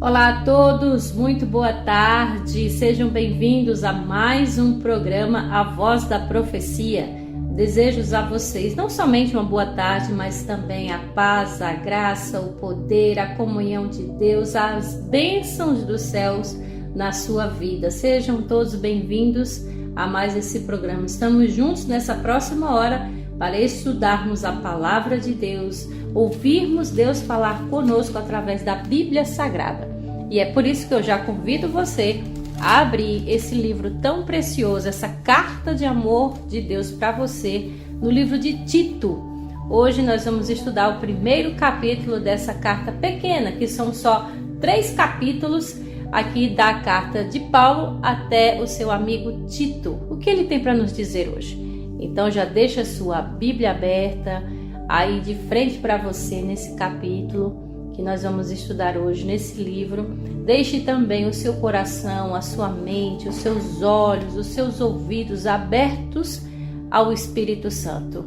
Olá a todos, muito boa tarde, sejam bem-vindos a mais um programa A Voz da Profecia. Desejo a vocês não somente uma boa tarde, mas também a paz, a graça, o poder, a comunhão de Deus, as bênçãos dos céus na sua vida. Sejam todos bem-vindos a mais esse programa. Estamos juntos nessa próxima hora para estudarmos a Palavra de Deus, ouvirmos Deus falar conosco através da Bíblia Sagrada. E é por isso que eu já convido você a abrir esse livro tão precioso, essa carta de amor de Deus para você, no livro de Tito. Hoje nós vamos estudar o primeiro capítulo dessa carta pequena, que são só 3 capítulos aqui da carta de Paulo até o seu amigo Tito. O que ele tem para nos dizer hoje? Então já deixa a sua Bíblia aberta aí de frente para você nesse capítulo que nós vamos estudar hoje nesse livro. Deixe também o seu coração, a sua mente, os seus olhos, os seus ouvidos abertos ao Espírito Santo.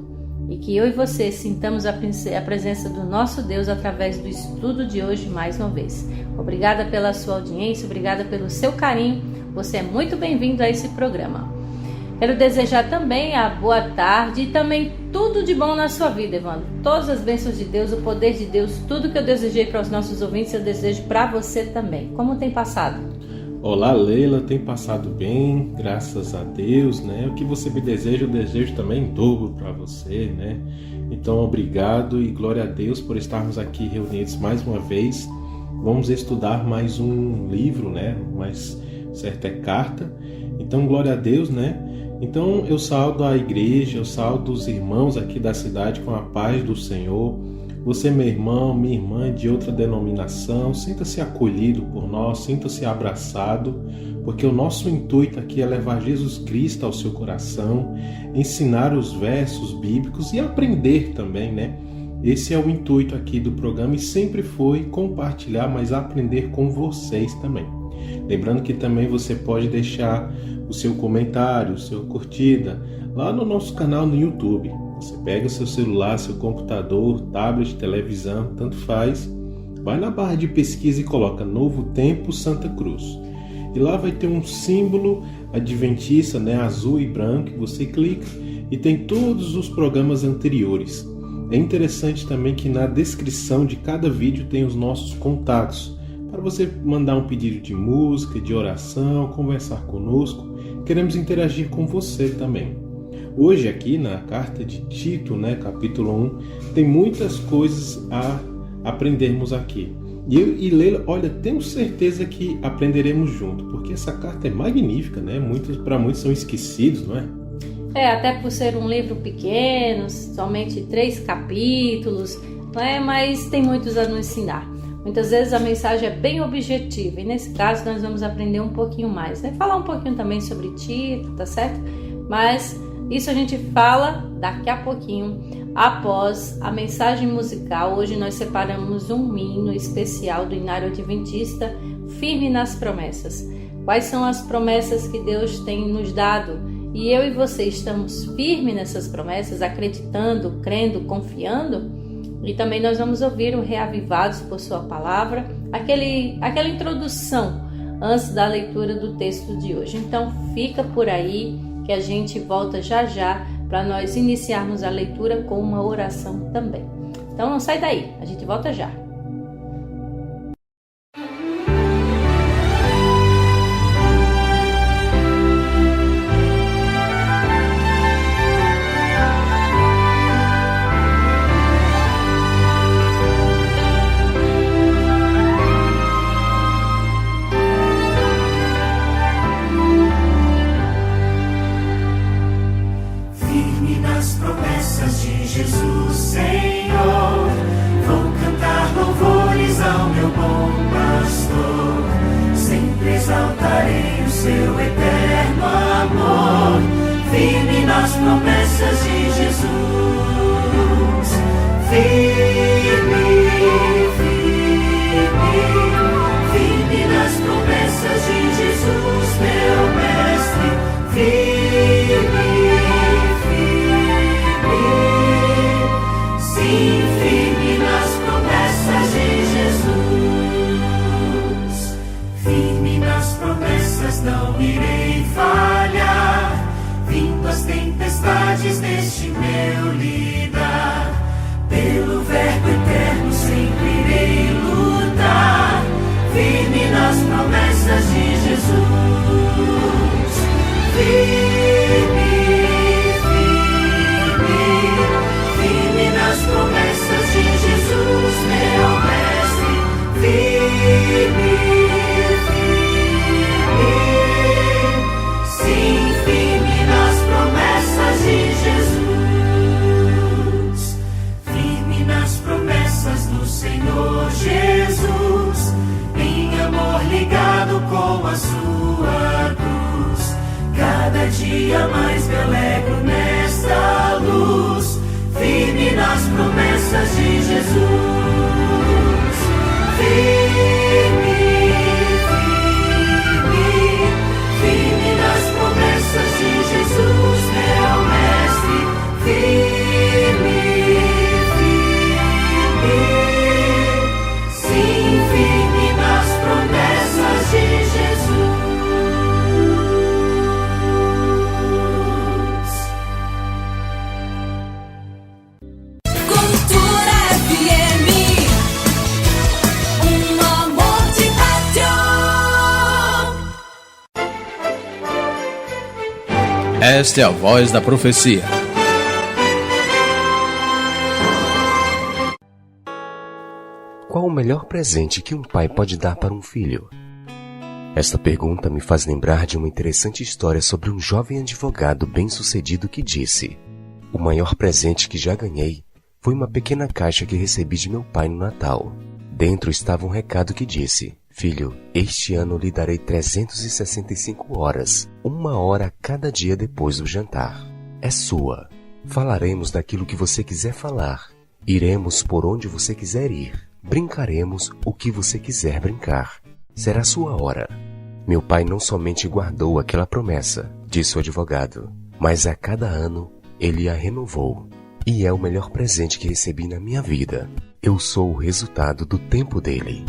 E que eu e você sintamos a presença do nosso Deus através do estudo de hoje mais uma vez. Obrigada pela sua audiência, obrigada pelo seu carinho. Você é muito bem-vindo a esse programa. Quero desejar também a boa tarde e também tudo de bom na sua vida, Evandro. Todas as bênçãos de Deus, o poder de Deus, tudo que eu desejei para os nossos ouvintes, eu desejo para você também. Como tem passado? Olá, Leila, tem passado bem, graças a Deus, né? O que você me deseja, eu desejo também em dobro para você, né? Então, obrigado e glória a Deus por estarmos aqui reunidos mais uma vez. Vamos estudar mais um livro, né? Mais certa é carta. Então, glória a Deus, né? Então eu saúdo a igreja, eu saúdo os irmãos aqui da cidade com a paz do Senhor. Você, meu irmão, minha irmã de outra denominação, sinta-se acolhido por nós, sinta-se abraçado, porque o nosso intuito aqui é levar Jesus Cristo ao seu coração, ensinar os versos bíblicos e aprender também, né? Esse é o intuito aqui do programa e sempre foi compartilhar, mas aprender com vocês também. Lembrando que também você pode deixar o seu comentário, sua curtida lá no nosso canal no YouTube. Você pega o seu celular, seu computador, tablet, televisão, tanto faz, vai na barra de pesquisa e coloca Novo Tempo Santa Cruz. E lá vai ter um símbolo adventista, né, azul e branco, você clica e tem todos os programas anteriores. É interessante também que na descrição de cada vídeo tem os nossos contatos, para você mandar um pedido de música, de oração, conversar conosco. Queremos interagir com você também. Hoje aqui na carta de Tito, né, capítulo 1, tem muitas coisas a aprendermos aqui. E eu e Leila, olha, tenho certeza que aprenderemos junto, porque essa carta é magnífica, né? Para muitos são esquecidos, não é? Até por ser um livro pequeno, somente 3 capítulos, não é? Mas tem muitos a nos ensinar. Muitas vezes a mensagem é bem objetiva e nesse caso nós vamos aprender um pouquinho mais, né? Falar um pouquinho também sobre Tito, tá certo? Mas isso a gente fala daqui a pouquinho, após a mensagem musical. Hoje nós separamos um hino especial do Inário Adventista, Firme nas Promessas. Quais são as promessas que Deus tem nos dado? E eu e você estamos firmes nessas promessas, acreditando, crendo, confiando? E também nós vamos ouvir o Reavivados por sua palavra, aquela introdução antes da leitura do texto de hoje. Então fica por aí que a gente volta já já para nós iniciarmos a leitura com uma oração também. Então não sai daí, a gente volta já. Sim, firme nas promessas de Jesus. este meu lidar. Pelo Verbo eterno sempre irei lutar, firme nas promessas de Jesus. Firme, firme, firme nas promessas de Jesus, meu mestre. Firme, firme, sim, firme nas promessas de Jesus. Firme nas promessas do Senhor Jesus, em amor ligado com a sua cruz. Cada dia mais me alegro nesta luz, firme nas promessas de Jesus. Firme, firme, firme nas promessas de Jesus, meu mestre. Firme, firme, sim, firme nas promessas de Jesus. Cultura FM, amor de rádio. Esta é a voz da profecia. Qual o melhor presente que um pai pode dar para um filho? Esta pergunta me faz lembrar de uma interessante história sobre um jovem advogado bem-sucedido que disse: "O maior presente que já ganhei foi uma pequena caixa que recebi de meu pai no Natal. Dentro estava um recado que disse: Filho, este ano lhe darei 365 horas, 1 hora a cada dia depois do jantar. É sua. Falaremos daquilo que você quiser falar. Iremos por onde você quiser ir. Brincaremos o que você quiser brincar. Será sua hora." Meu pai não somente guardou aquela promessa, disse o advogado, mas a cada ano ele a renovou. E é o melhor presente que recebi na minha vida. Eu sou o resultado do tempo dele.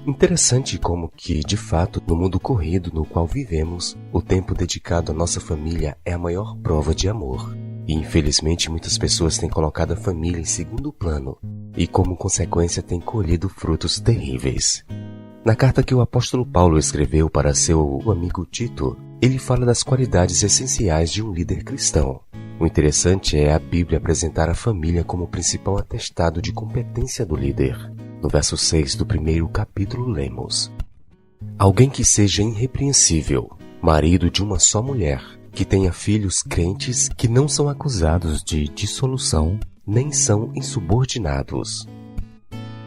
Interessante como que, de fato, no mundo corrido no qual vivemos, o tempo dedicado à nossa família é a maior prova de amor. E infelizmente muitas pessoas têm colocado a família em segundo plano e como consequência têm colhido frutos terríveis. Na carta que o apóstolo Paulo escreveu para seu amigo Tito, ele fala das qualidades essenciais de um líder cristão. O interessante é a Bíblia apresentar a família como o principal atestado de competência do líder. No verso 6 do primeiro capítulo lemos: "Alguém que seja irrepreensível, marido de uma só mulher, que tenha filhos crentes que não são acusados de dissolução, nem são insubordinados."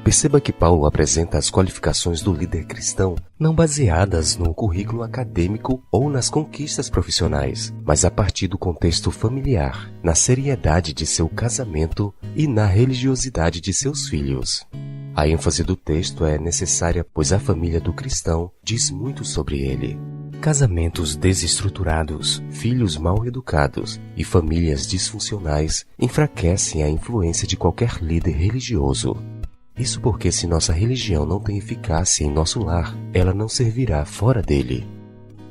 Perceba que Paulo apresenta as qualificações do líder cristão não baseadas no currículo acadêmico ou nas conquistas profissionais, mas a partir do contexto familiar, na seriedade de seu casamento e na religiosidade de seus filhos. A ênfase do texto é necessária, pois a família do cristão diz muito sobre ele. Casamentos desestruturados, filhos mal educados e famílias disfuncionais enfraquecem a influência de qualquer líder religioso. Isso porque se nossa religião não tem eficácia em nosso lar, ela não servirá fora dele.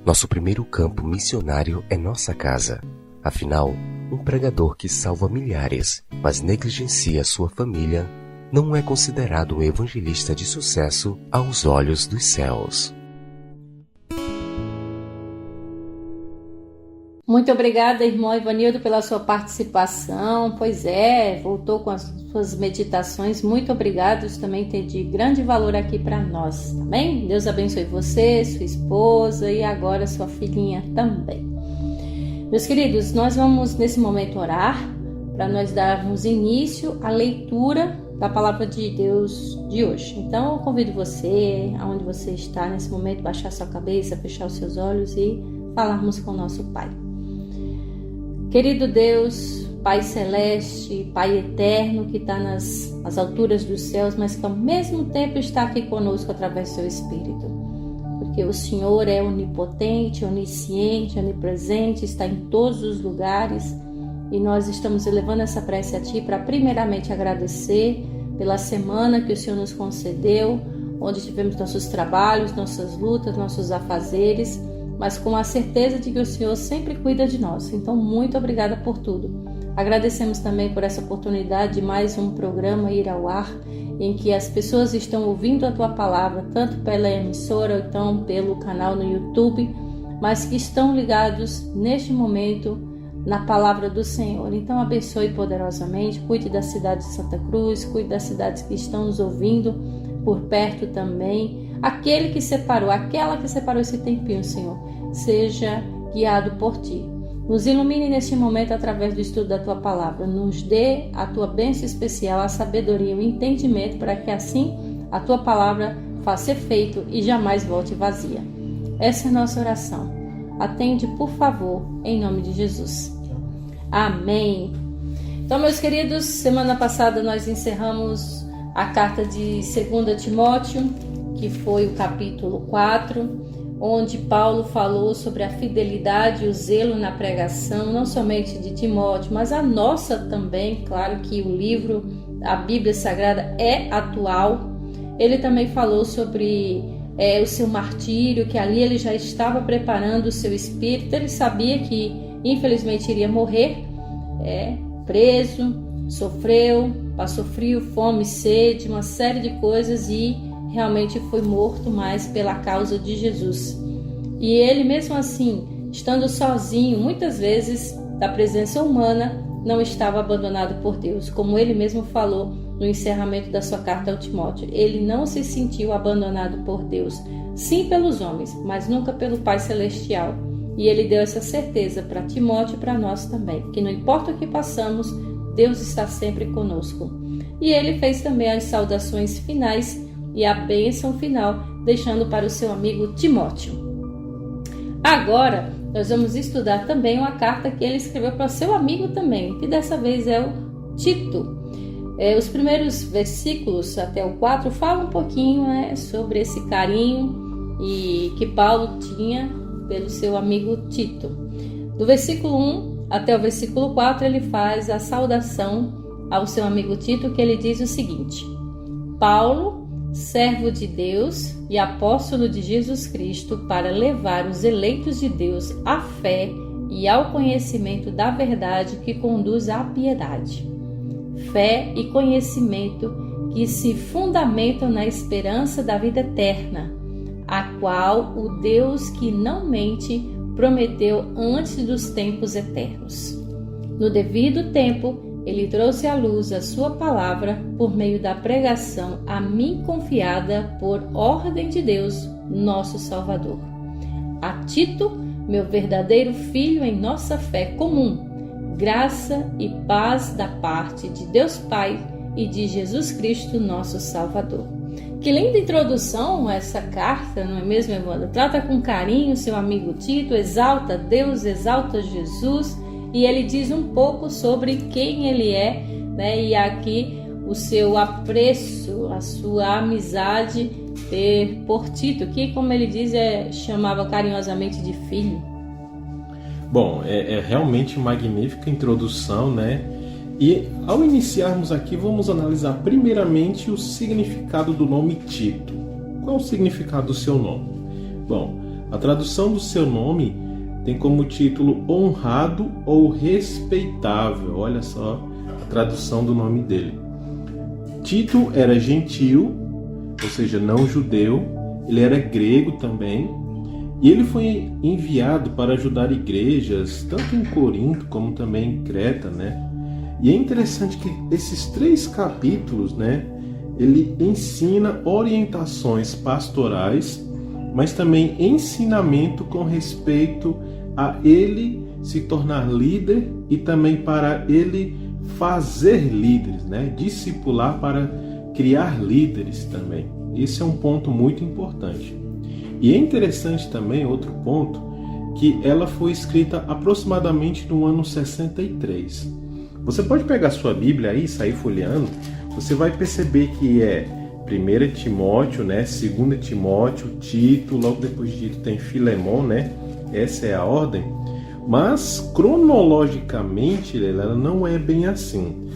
Nosso primeiro campo missionário é nossa casa. Afinal, um pregador que salva milhares, mas negligencia sua família, não é considerado um evangelista de sucesso aos olhos dos céus. Muito obrigada, irmão Ivanildo, pela sua participação. Pois é, voltou com as suas meditações. Muito obrigado, isso também tem de grande valor aqui para nós, tá bem? Deus abençoe você, sua esposa e agora sua filhinha também. Meus queridos, nós vamos nesse momento orar para nós darmos início à leitura da palavra de Deus de hoje. Então eu convido você, aonde você está nesse momento, baixar sua cabeça, fechar os seus olhos e falarmos com o nosso Pai. Querido Deus, Pai Celeste, Pai Eterno, que está nas alturas dos céus, mas que ao mesmo tempo está aqui conosco através do seu Espírito. Porque o Senhor é onipotente, onisciente, onipresente, está em todos os lugares. E nós estamos elevando essa prece a Ti para primeiramente agradecer pela semana que o Senhor nos concedeu, onde tivemos nossos trabalhos, nossas lutas, nossos afazeres, mas com a certeza de que o Senhor sempre cuida de nós. Então, muito obrigada por tudo. Agradecemos também por essa oportunidade de mais um programa ir ao ar, em que as pessoas estão ouvindo a Tua Palavra, tanto pela emissora ou então pelo canal no YouTube, mas que estão ligados neste momento na Palavra do Senhor. Então abençoe poderosamente, cuide da cidade de Santa Cruz, cuide das cidades que estão nos ouvindo por perto também. Aquela que separou esse tempinho, Senhor, seja guiado por Ti. Nos ilumine neste momento através do estudo da Tua Palavra. Nos dê a Tua bênção especial, a sabedoria e o entendimento, para que assim a Tua Palavra faça efeito e jamais volte vazia. Essa é a nossa oração. Atende, por favor, em nome de Jesus. Amém. Então, meus queridos, semana passada nós encerramos a carta de 2 Timóteo, que foi o capítulo 4, onde Paulo falou sobre a fidelidade e o zelo na pregação, não somente de Timóteo, mas a nossa também. Claro que o livro, a Bíblia Sagrada, é atual. Ele também falou sobre o seu martírio, que ali ele já estava preparando o seu espírito. Ele sabia que infelizmente iria morrer, preso, sofreu, passou frio, fome, sede, uma série de coisas, e realmente foi morto, mas pela causa de Jesus. E ele, mesmo assim, estando sozinho, muitas vezes da presença humana, não estava abandonado por Deus. Como ele mesmo falou no encerramento da sua carta ao Timóteo, ele não se sentiu abandonado por Deus, sim pelos homens, mas nunca pelo Pai Celestial. E ele deu essa certeza para Timóteo e para nós também, que não importa o que passamos, Deus está sempre conosco. E ele fez também as saudações finais e a bênção final, deixando para o seu amigo Timóteo. Agora, nós vamos estudar também uma carta que ele escreveu para seu amigo também, que dessa vez é o Tito. Os primeiros versículos até o 4 falam um pouquinho sobre esse carinho e que Paulo tinha pelo seu amigo Tito. Do versículo 1 até o versículo 4, ele faz a saudação ao seu amigo Tito, que ele diz o seguinte: Paulo, servo de Deus e apóstolo de Jesus Cristo, para levar os eleitos de Deus à fé e ao conhecimento da verdade que conduz à piedade. Fé e conhecimento que se fundamentam na esperança da vida eterna, a qual o Deus que não mente prometeu antes dos tempos eternos. No devido tempo, ele trouxe à luz a sua palavra por meio da pregação a mim confiada por ordem de Deus, nosso Salvador. A Tito, meu verdadeiro filho em nossa fé comum, graça e paz da parte de Deus Pai e de Jesus Cristo, nosso Salvador. Que linda introdução essa carta, não é mesmo, Evandro? Trata com carinho seu amigo Tito, exalta Deus, exalta Jesus, e ele diz um pouco sobre quem ele é, e aqui o seu apreço, a sua amizade por Tito, que, como ele diz, chamava carinhosamente de filho. Bom, é realmente magnífica introdução, E ao iniciarmos aqui, vamos analisar primeiramente o significado do nome Tito. Qual é o significado do seu nome? Bom, a tradução do seu nome tem como título honrado ou respeitável. Olha só a tradução do nome dele. Tito era gentil, ou seja, não judeu. Ele era grego também. E ele foi enviado para ajudar igrejas, tanto em Corinto como também em Creta, E é interessante que esses 3 capítulos, ele ensina orientações pastorais, mas também ensinamento com respeito a ele se tornar líder e também para ele fazer líderes, discipular para criar líderes também. Esse é um ponto muito importante. E é interessante também, outro ponto, que ela foi escrita aproximadamente no ano 63. Você pode pegar sua Bíblia aí e sair folheando, você vai perceber que é 1 Timóteo, 2 Timóteo, Tito, logo depois de Tito tem Filemon, Essa é a ordem. Mas, cronologicamente, ela não é bem assim.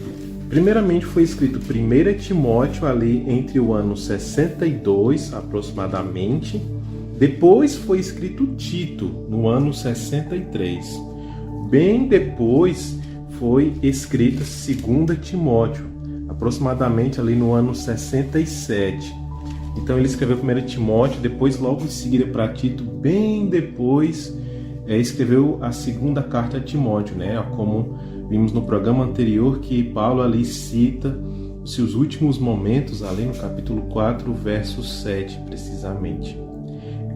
Primeiramente foi escrito 1 Timóteo ali entre o ano 62, aproximadamente. Depois foi escrito Tito, no ano 63. Bem depois foi escrita 2 Timóteo, aproximadamente ali no ano 67. Então ele escreveu 1 Timóteo, depois logo em seguida para Tito, bem depois escreveu a segunda carta a Timóteo, né? Como vimos no programa anterior, que Paulo ali cita os seus últimos momentos, ali no capítulo 4, verso 7, precisamente.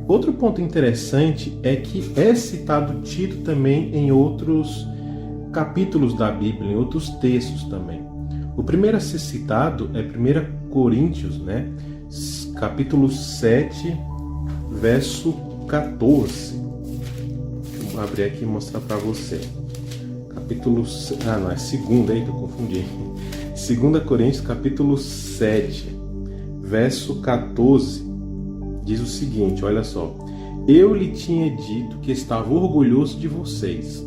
Outro ponto interessante é que é citado Tito também em outros capítulos da Bíblia, em outros textos também. O primeiro a ser citado é 1 Coríntios, né? Capítulo 7, verso 14. Vou abrir aqui e mostrar para você. Capítulo... não, é 2, aí que eu confundi. 2 Coríntios, capítulo 7, verso 14, diz o seguinte, olha só. Eu lhe tinha dito que estava orgulhoso de vocês,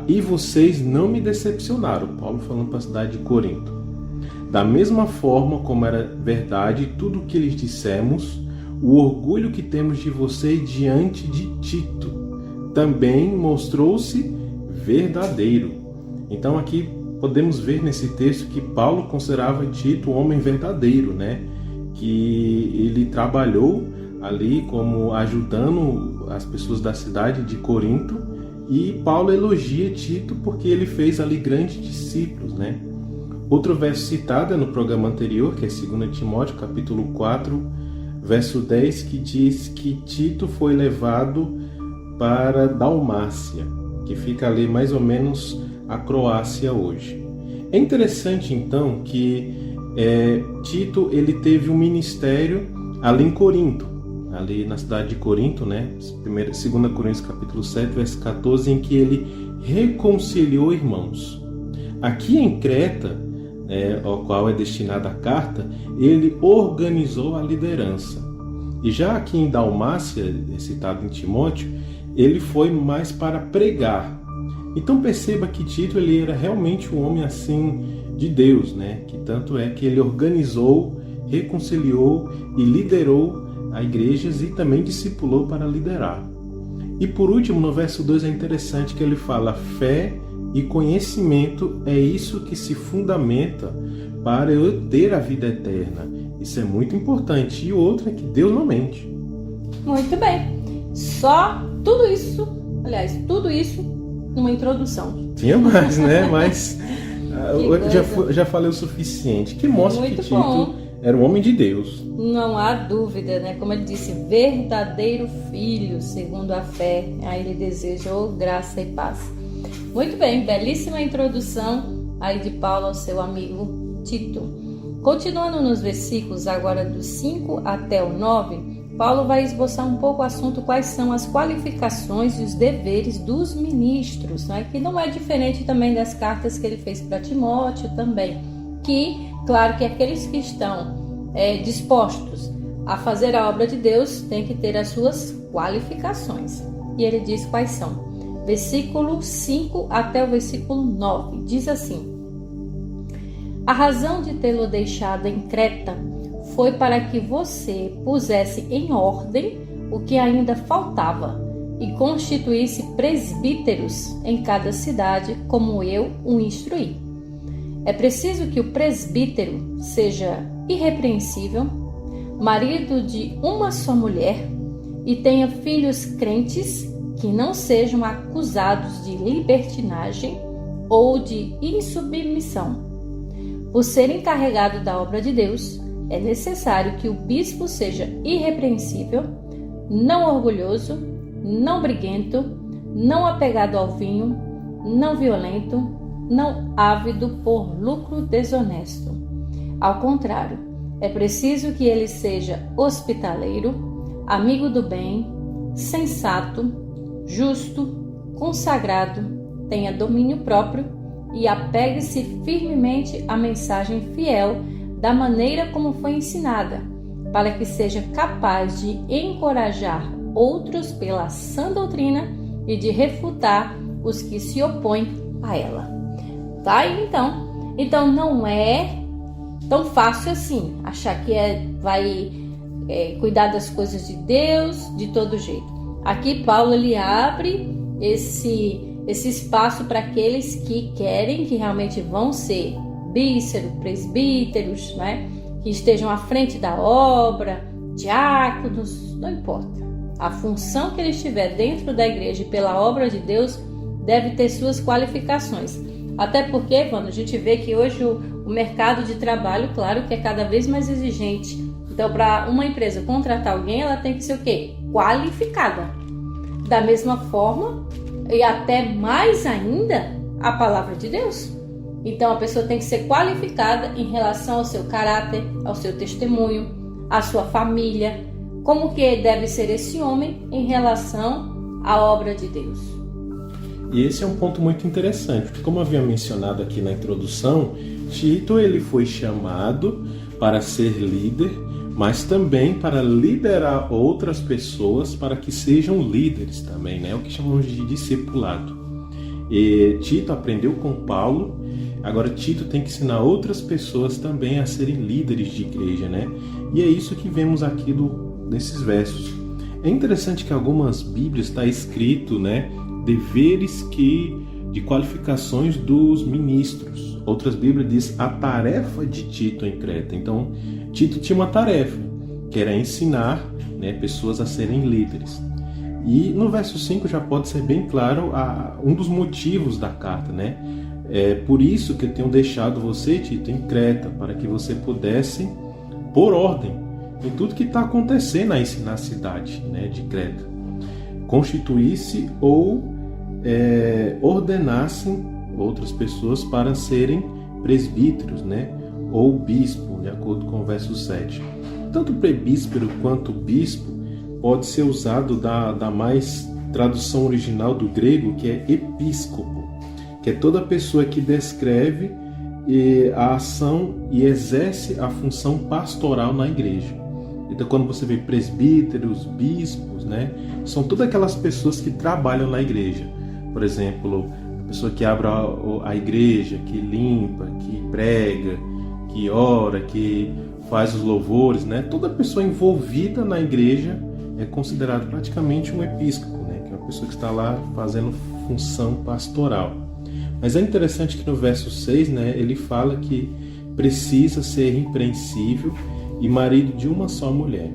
e vocês não me decepcionaram. Paulo falando para a cidade de Corinto. Da mesma forma como era verdade tudo o que lhes dissemos, o orgulho que temos de vocês diante de Tito também mostrou-se verdadeiro. Então aqui podemos ver nesse texto que Paulo considerava Tito um homem verdadeiro, né? Que ele trabalhou ali como ajudando as pessoas da cidade de Corinto, e Paulo elogia Tito porque ele fez ali grandes discípulos, né? Outro verso citado é no programa anterior, que é 2 Timóteo, capítulo 4, verso 10, que diz que Tito foi levado para Dalmácia, que fica ali mais ou menos a Croácia hoje. É interessante então que Tito ele teve um ministério ali em Corinto, ali na cidade de Corinto, né? 2 Coríntios capítulo 7, verso 14, em que ele reconciliou irmãos. Aqui em Creta, ao qual é destinada a carta, ele organizou a liderança. E já aqui em Dalmácia, citado em Timóteo, ele foi mais para pregar. Então perceba que Tito ele era realmente um homem assim de Deus, né? Que tanto é que ele organizou, reconciliou e liderou a igrejas e também discipulou para liderar. E por último, no verso 2 é interessante que ele fala: fé e conhecimento é isso que se fundamenta para eu ter a vida eterna. Isso é muito importante. E o outro é que Deus não mente. Muito bem. Só tudo isso numa introdução. Tinha mais, né? Mas eu já falei o suficiente. Que mostra muito que Tito bom. Era um homem de Deus. Não há dúvida, né? Como ele disse, verdadeiro filho, segundo a fé. Aí ele desejou graça e paz. Muito bem, belíssima introdução aí de Paulo ao seu amigo Tito. Continuando nos versículos agora do 5 até o 9, Paulo vai esboçar um pouco o assunto quais são as qualificações e os deveres dos ministros, né? Que não é diferente também das cartas que ele fez para Timóteo também, que, claro que aqueles que estão dispostos a fazer a obra de Deus têm que ter as suas qualificações. E ele diz quais são. Versículo 5 até o versículo 9, diz assim: a razão de tê-lo deixado em Creta foi para que você pusesse em ordem o que ainda faltava e constituísse presbíteros em cada cidade, como eu o instruí. É preciso que o presbítero seja irrepreensível, marido de uma só mulher e tenha filhos crentes que não sejam acusados de libertinagem ou de insubmissão. Por ser encarregado da obra de Deus, é necessário que o bispo seja irrepreensível, não orgulhoso, não briguento, não apegado ao vinho, não violento, não ávido por lucro desonesto. Ao contrário, é preciso que ele seja hospitaleiro, amigo do bem, sensato, justo, consagrado, tenha domínio próprio e apegue-se firmemente à mensagem fiel da maneira como foi ensinada, para que seja capaz de encorajar outros pela sã doutrina e de refutar os que se opõem a ela. Tá aí então. Então não é tão fácil assim achar que vai cuidar das coisas de Deus de todo jeito. Aqui Paulo ele abre esse esse espaço para aqueles que querem, que realmente vão ser bíceros, presbíteros, né? Que estejam à frente da obra, diáconos, não importa. A função que ele estiver dentro da igreja e pela obra de Deus deve ter suas qualificações. Até porque, quando a gente vê que hoje o mercado de trabalho, claro que é cada vez mais exigente. Então, para uma empresa contratar alguém, ela tem que ser o quê? Qualificada. Da mesma forma, e até mais ainda, a palavra de Deus. Então, a pessoa tem que ser qualificada em relação ao seu caráter, ao seu testemunho, à sua família, como que deve ser esse homem em relação à obra de Deus. E esse é um ponto muito interessante, porque como eu havia mencionado aqui na introdução, Tito ele foi chamado para ser líder, mas também para liderar outras pessoas para que sejam líderes também, né? O que chamamos de discipulado. E Tito aprendeu com Paulo, agora Tito tem que ensinar outras pessoas também a serem líderes de igreja, né? E é isso que vemos aqui nesses versos. É interessante que algumas Bíblias está escrito, né? Deveres de qualificações dos ministros. Outras Bíblias diz a tarefa de Tito em Creta. Então, Tito tinha uma tarefa, que era ensinar, né, pessoas a serem líderes. E no verso 5 já pode ser bem claro um dos motivos da carta, né? É por isso que eu tenho deixado você, Tito, em Creta, para que você pudesse pôr ordem em tudo que está acontecendo aí na cidade, né, de Creta. Constituísse ou ordenassem outras pessoas para serem presbíteros, né, ou bispo, de acordo com o verso 7. Tanto presbítero quanto bispo pode ser usado da mais tradução original do grego, que é episcopo, que é toda pessoa que descreve a ação e exerce a função pastoral na igreja. Então, quando você vê presbíteros, bispos, né, são todas aquelas pessoas que trabalham na igreja. Por exemplo, a pessoa que abre a igreja, que limpa, que prega, que ora, que faz os louvores, né? Toda pessoa envolvida na igreja é considerada praticamente um episcopo, né? Que é uma pessoa que está lá fazendo função pastoral. Mas é interessante que no verso 6, né, ele fala que precisa ser irrepreensível e marido de uma só mulher.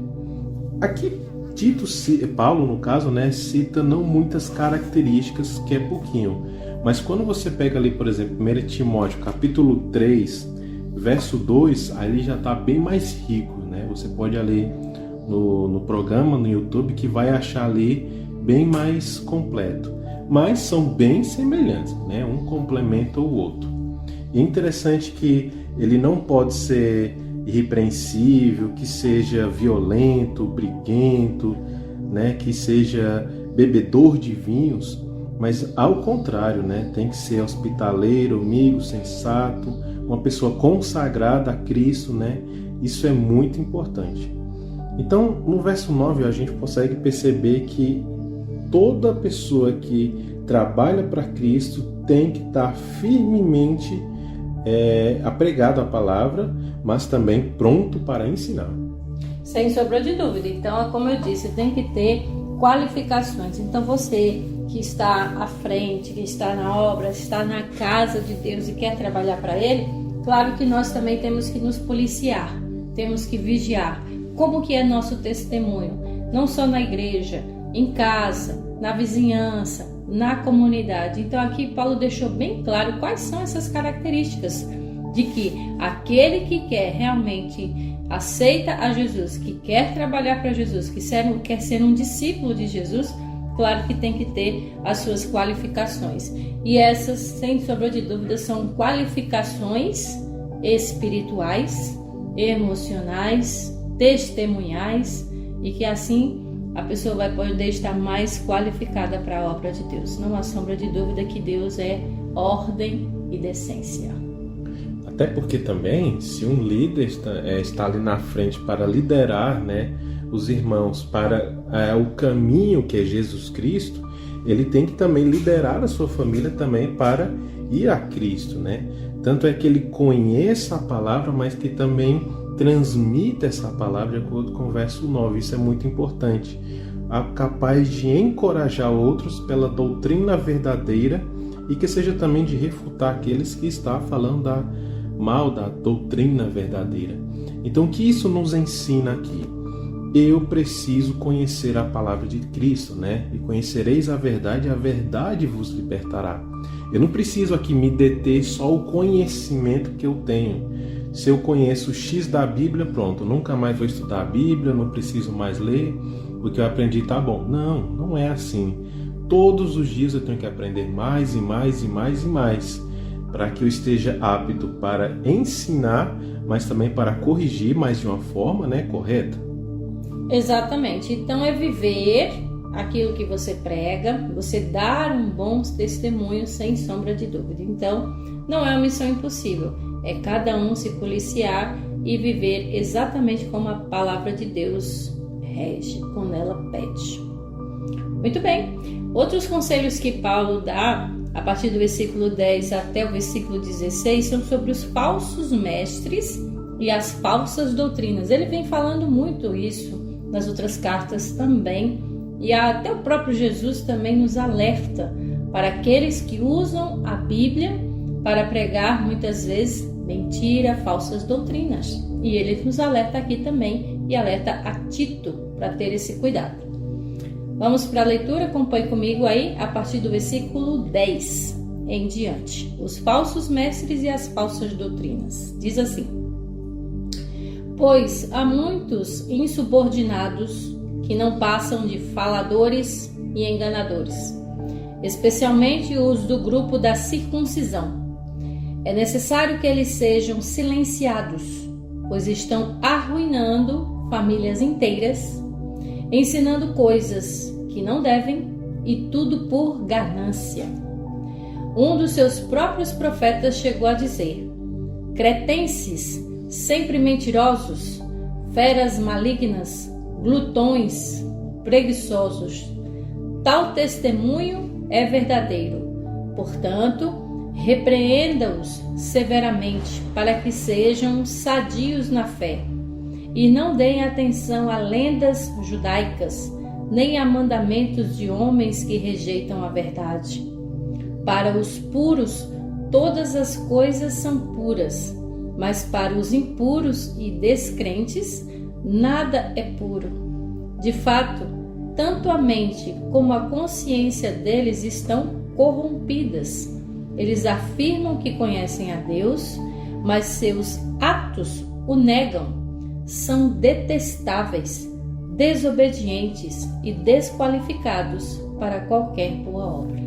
Aqui Paulo, no caso, né, cita não muitas características, que é pouquinho. Mas quando você pega ali, por exemplo, 1 Timóteo, capítulo 3, verso 2, aí ele já está bem mais rico, né? Você pode ler no programa, no YouTube, que vai achar ali bem mais completo. Mas são bem semelhantes, né? Um complementa o outro. E é interessante que ele não pode ser irrepreensível, que seja violento, briguento, né? Que seja bebedor de vinhos, mas ao contrário, né? Tem que ser hospitaleiro, amigo, sensato, uma pessoa consagrada a Cristo, né? Isso é muito importante. Então, no verso 9, a gente consegue perceber que toda pessoa que trabalha para Cristo tem que estar firmemente apregado à palavra, mas também pronto para ensinar. Sem sombra de dúvida. Então, como eu disse, tem que ter qualificações. Então, você que está à frente, que está na obra, está na casa de Deus e quer trabalhar para Ele, claro que nós também temos que nos policiar, temos que vigiar. Como que é nosso testemunho? Não só na igreja, em casa, na vizinhança, na comunidade. Então aqui Paulo deixou bem claro quais são essas características de que aquele que quer realmente aceita a Jesus, que quer trabalhar para Jesus, que quer ser um discípulo de Jesus, claro que tem que ter as suas qualificações. E essas, sem sombra de dúvida, são qualificações espirituais, emocionais, testemunhais, e que assim a pessoa vai poder estar mais qualificada para a obra de Deus. Não há sombra de dúvida que Deus é ordem e decência. Até porque também, se um líder está ali na frente para liderar, né, os irmãos para o caminho que é Jesus Cristo, ele tem que também liderar a sua família também para ir a Cristo, né? Tanto é que ele conheça a palavra, mas que também transmita essa palavra de acordo com o verso 9. Isso é muito importante, capaz de encorajar outros pela doutrina verdadeira e que seja também de refutar aqueles que estão falando mal da doutrina verdadeira. Então, o que isso nos ensina aqui? Eu preciso conhecer a palavra de Cristo, né? E conhecereis a verdade vos libertará. Eu não preciso aqui me deter só o conhecimento que eu tenho. Se eu conheço X da Bíblia, pronto, nunca mais vou estudar a Bíblia, não preciso mais ler, o que eu aprendi tá bom. Não é assim. Todos os dias eu tenho que aprender mais e mais e mais e mais, para que eu esteja apto para ensinar, mas também para corrigir, mas de uma forma, né, correta. Exatamente. Então é viver aquilo que você prega, você dar um bom testemunho sem sombra de dúvida. Então não é uma missão impossível, é cada um se policiar e viver exatamente como a palavra de Deus rege, como ela pede. Muito bem. Outros conselhos que Paulo dá, a partir do versículo 10 até o versículo 16, são sobre os falsos mestres e as falsas doutrinas. Ele vem falando muito isso nas outras cartas também, e até o próprio Jesus também nos alerta para aqueles que usam a Bíblia para pregar muitas vezes mentira, falsas doutrinas. E ele nos alerta aqui também e alerta a Tito para ter esse cuidado. Vamos para a leitura, acompanhe comigo aí a partir do versículo 10 em diante. Os falsos mestres e as falsas doutrinas. Diz assim: pois há muitos insubordinados que não passam de faladores e enganadores, especialmente os do grupo da circuncisão. É necessário que eles sejam silenciados, pois estão arruinando famílias inteiras, ensinando coisas que não devem, e tudo por ganância. Um dos seus próprios profetas chegou a dizer: cretenses, sempre mentirosos, feras malignas, glutões, preguiçosos. Tal testemunho é verdadeiro. Portanto, repreenda-os severamente, para que sejam sadios na fé, e não deem atenção a lendas judaicas, nem a mandamentos de homens que rejeitam a verdade. Para os puros, todas as coisas são puras, mas para os impuros e descrentes, nada é puro. De fato, tanto a mente como a consciência deles estão corrompidas. Eles afirmam que conhecem a Deus, mas seus atos o negam. São detestáveis, desobedientes e desqualificados para qualquer boa obra.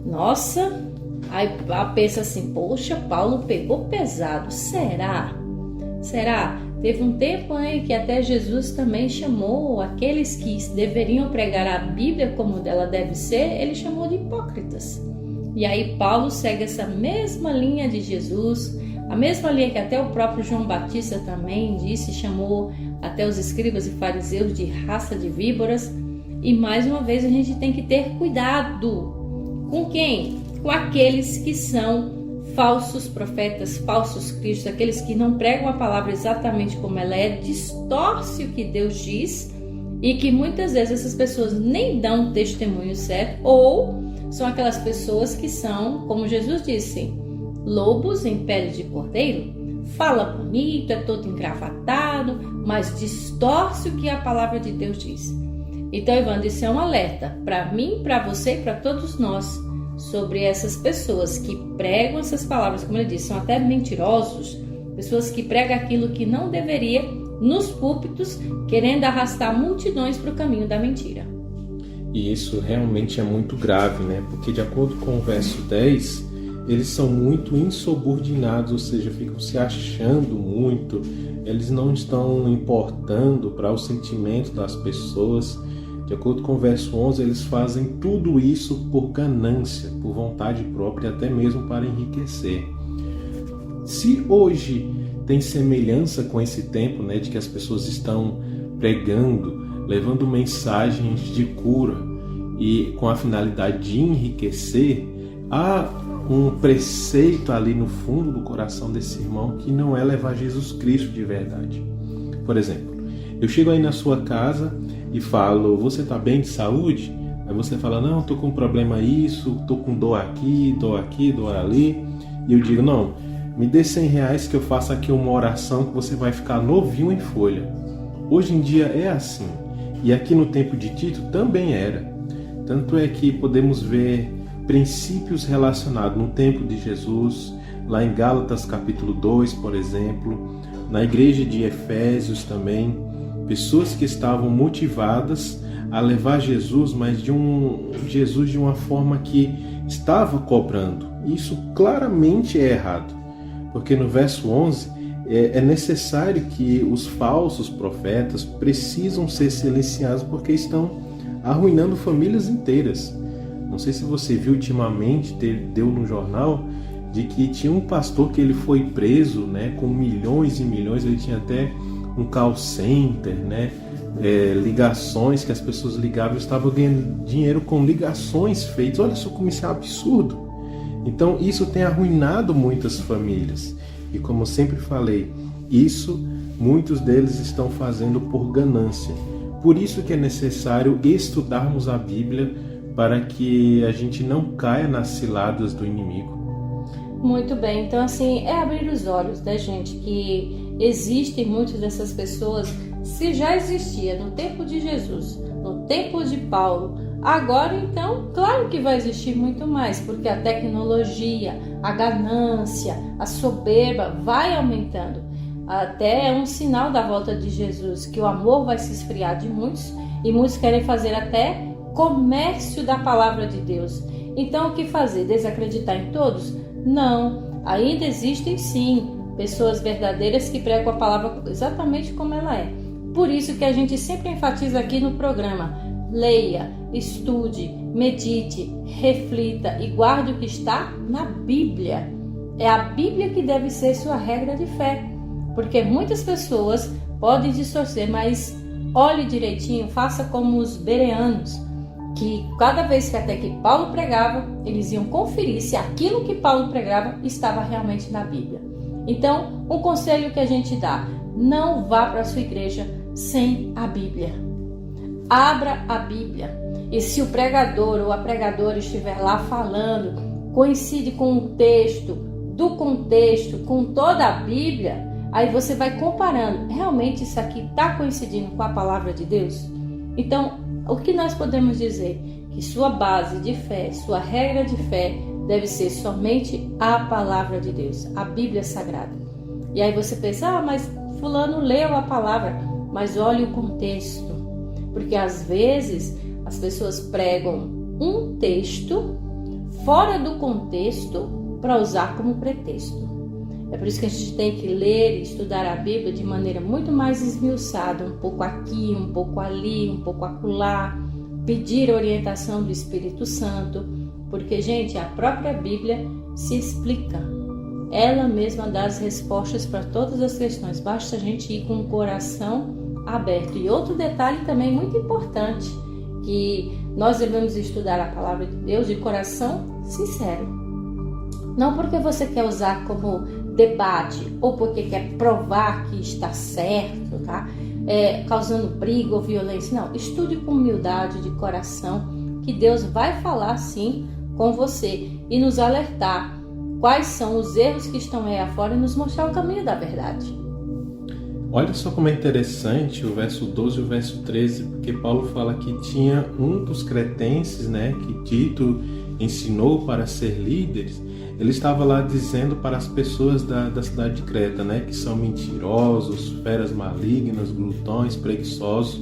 Nossa, aí pensa assim, poxa, Paulo pegou pesado. Será? Teve um tempo aí que até Jesus também chamou aqueles que deveriam pregar a Bíblia como ela deve ser, ele chamou de hipócritas. E aí Paulo segue essa mesma linha de Jesus, a mesma linha que até o próprio João Batista também disse, chamou até os escribas e fariseus de raça de víboras. E mais uma vez a gente tem que ter cuidado. Com quem? Com aqueles que são falsos profetas, falsos cristos, aqueles que não pregam a palavra exatamente como ela é, distorce o que Deus diz, e que muitas vezes essas pessoas nem dão testemunho certo, ou são aquelas pessoas que são, como Jesus disse, lobos em pele de cordeiro. Fala bonito, é todo engravatado, mas distorce o que a palavra de Deus diz. Então, Evandro, isso é um alerta para mim, para você e para todos nós, sobre essas pessoas que pregam essas palavras, como ele disse, são até mentirosos, pessoas que pregam aquilo que não deveria nos púlpitos, querendo arrastar multidões para o caminho da mentira. E isso realmente é muito grave, né? Porque de acordo com o verso 10, eles são muito insubordinados, ou seja, ficam se achando muito, eles não estão importando para o sentimento das pessoas. De acordo com o verso 11, eles fazem tudo isso por ganância, por vontade própria, até mesmo para enriquecer. Se hoje tem semelhança com esse tempo, né, de que as pessoas estão pregando, levando mensagens de cura e com a finalidade de enriquecer, há um preceito ali no fundo do coração desse irmão que não é levar Jesus Cristo de verdade. Por exemplo, eu chego aí na sua casa e falo, você está bem de saúde? Aí você fala, não, estou com problema isso, estou com dor aqui, dor ali. E eu digo, não, me dê R$100 que eu faço aqui uma oração que você vai ficar novinho em folha. Hoje em dia é assim. E aqui no tempo de Tito também era. Tanto é que podemos ver princípios relacionados no tempo de Jesus, lá em Gálatas capítulo 2, por exemplo, na igreja de Efésios também, pessoas que estavam motivadas a levar Jesus, mas Jesus de uma forma que estava cobrando. Isso claramente é errado, porque no verso 11 é necessário que os falsos profetas precisam ser silenciados porque estão arruinando famílias inteiras. Não sei se você viu ultimamente, deu no jornal, de que tinha um pastor que ele foi preso, né, com milhões e milhões, ele tinha até um call center, né, ligações que as pessoas ligavam, estavam ganhando dinheiro com ligações feitas. Olha só como isso é absurdo. Então isso tem arruinado muitas famílias. E como eu sempre falei, muitos deles estão fazendo por ganância. Por isso que é necessário estudarmos a Bíblia para que a gente não caia nas ciladas do inimigo. Muito bem, então assim, é abrir os olhos, né, gente, que existem muitas dessas pessoas, se já existia no tempo de Jesus, no tempo de Paulo, agora então, claro que vai existir muito mais, porque a tecnologia, a ganância, a soberba vai aumentando. Até é um sinal da volta de Jesus, que o amor vai se esfriar de muitos, e muitos querem fazer até comércio da palavra de Deus. Então o que fazer? Desacreditar em todos? Não, ainda existem sim pessoas verdadeiras que pregam a palavra exatamente como ela é. Por isso que a gente sempre enfatiza aqui no programa: leia, estude, medite, reflita e guarde o que está na Bíblia. É a Bíblia que deve ser sua regra de fé, porque muitas pessoas podem distorcer, mas olhe direitinho, faça como os bereanos, que cada vez que até que Paulo pregava, eles iam conferir se aquilo que Paulo pregava estava realmente na Bíblia. Então, um conselho que a gente dá: não vá para a sua igreja sem a Bíblia. Abra a Bíblia. E se o pregador ou a pregadora estiver lá falando, coincide com o texto, do contexto, com toda a Bíblia, aí você vai comparando. Realmente isso aqui está coincidindo com a palavra de Deus? Então, o que nós podemos dizer? Que sua base de fé, sua regra de fé deve ser somente a palavra de Deus, a Bíblia Sagrada. E aí você pensa, mas fulano leu a palavra, mas olhe o contexto. Porque às vezes as pessoas pregam um texto fora do contexto para usar como pretexto. É por isso que a gente tem que ler e estudar a Bíblia de maneira muito mais esmiuçada, um pouco aqui, um pouco ali, um pouco acolá, pedir a orientação do Espírito Santo, porque, gente, a própria Bíblia se explica. Ela mesma dá as respostas para todas as questões, basta a gente ir com o coração aberto. E outro detalhe também muito importante, que nós devemos estudar a palavra de Deus de coração sincero. Não porque você quer usar como debate ou porque quer provar que está certo, tá? Causando briga ou violência. Não, estude com humildade de coração, que Deus vai falar sim com você e nos alertar quais são os erros que estão aí afora e nos mostrar o caminho da verdade. Olha só como é interessante o verso 12 e o verso 13, porque Paulo fala que tinha um dos cretenses, né, que Tito ensinou para ser líderes. Ele estava lá dizendo para as pessoas da cidade de Creta, né, que são mentirosos, feras malignas, glutões, preguiçosos.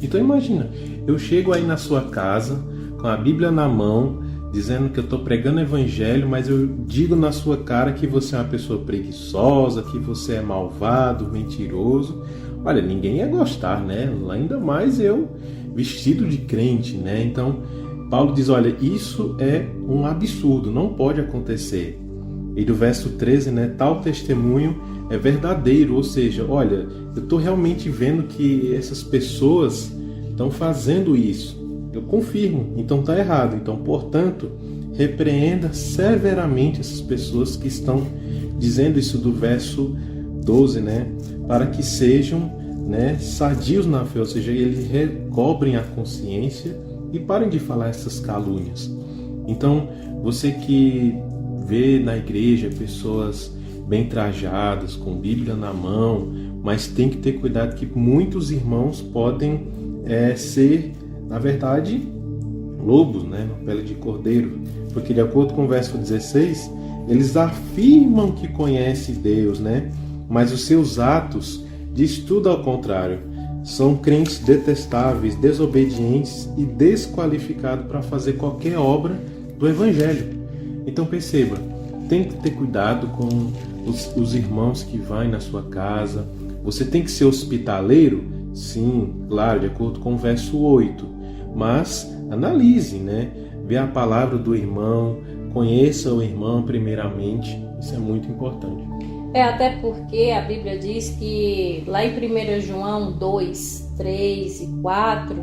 Então imagina, eu chego aí na sua casa com a Bíblia na mão, dizendo que eu estou pregando o evangelho, mas eu digo na sua cara que você é uma pessoa preguiçosa, que você é malvado, mentiroso. Olha, ninguém ia gostar, né? Ainda mais eu vestido de crente, né? Então Paulo diz, olha, isso é um absurdo, não pode acontecer. E do verso 13, né, tal testemunho é verdadeiro, ou seja, olha, eu estou realmente vendo que essas pessoas estão fazendo isso. Eu confirmo, então está errado. Então, portanto, repreenda severamente essas pessoas que estão dizendo isso do verso 12, né, para que sejam né, sadios na fé, ou seja, eles recobrem a consciência e parem de falar essas calúnias. Então, você que vê na igreja pessoas bem trajadas, com Bíblia na mão, mas tem que ter cuidado que muitos irmãos podem ser, na verdade, lobos, né, na pele de cordeiro, porque de acordo com o verso 16, eles afirmam que conhecem Deus, né, mas os seus atos diz tudo ao contrário. São crentes detestáveis, desobedientes e desqualificados para fazer qualquer obra do Evangelho. Então perceba, tem que ter cuidado com os irmãos que vão na sua casa. Você tem que ser hospitaleiro? Sim, claro, de acordo com o verso 8. Mas analise, né? Vê a palavra do irmão, conheça o irmão primeiramente. Isso é muito importante. Até porque a Bíblia diz que lá em 1 João 2, 3 e 4,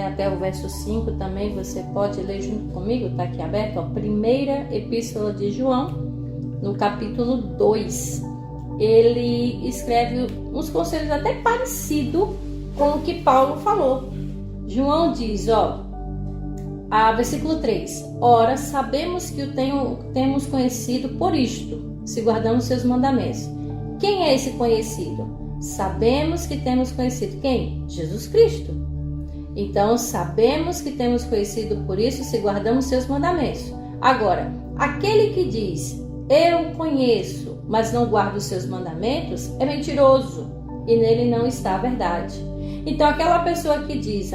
até o verso 5 também, você pode ler junto comigo, está aqui aberto, ó, primeira epístola de João, no capítulo 2. Ele escreve uns conselhos até parecidos com o que Paulo falou. João diz, versículo 3, ora, sabemos que o temos conhecido por isto, se guardamos seus mandamentos. Quem é esse conhecido? Sabemos que temos conhecido quem? Jesus Cristo. Então, sabemos que temos conhecido por isso se guardamos seus mandamentos. Agora, aquele que diz, eu conheço, mas não guardo os seus mandamentos, é mentiroso e nele não está a verdade. Então, aquela pessoa que diz,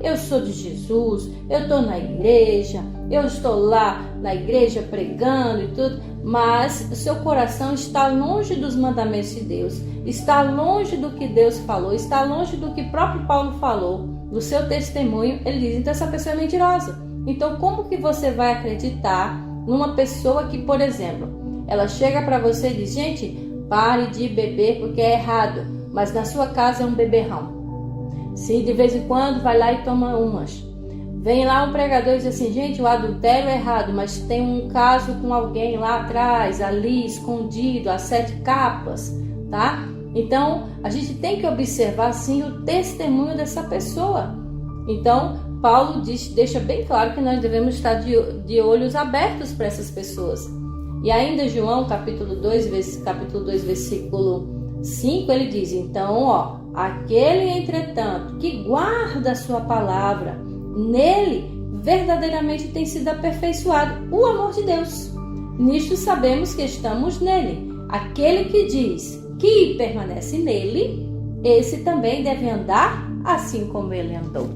eu sou de Jesus, eu estou na igreja, eu estou lá na igreja pregando e tudo, mas o seu coração está longe dos mandamentos de Deus, está longe do que Deus falou, está longe do que próprio Paulo falou, do seu testemunho. Ele diz, então essa pessoa é mentirosa. Então como que você vai acreditar numa pessoa que, por exemplo, ela chega para você e diz, gente, pare de beber porque é errado, mas na sua casa é um beberrão. Se de vez em quando vai lá e toma umas. Vem lá um pregador e diz assim, gente, o adultério é errado, mas tem um caso com alguém lá atrás, ali, escondido, a 7 capas, tá? Então, a gente tem que observar, sim, o testemunho dessa pessoa. Então, Paulo deixa bem claro que nós devemos estar de olhos abertos para essas pessoas. E ainda João, capítulo 2, versículo 5, ele diz, então, aquele, entretanto, que guarda a sua palavra, nele verdadeiramente tem sido aperfeiçoado o amor de Deus. Nisto sabemos que estamos nele. Aquele que diz que permanece nele, esse também deve andar assim como ele andou.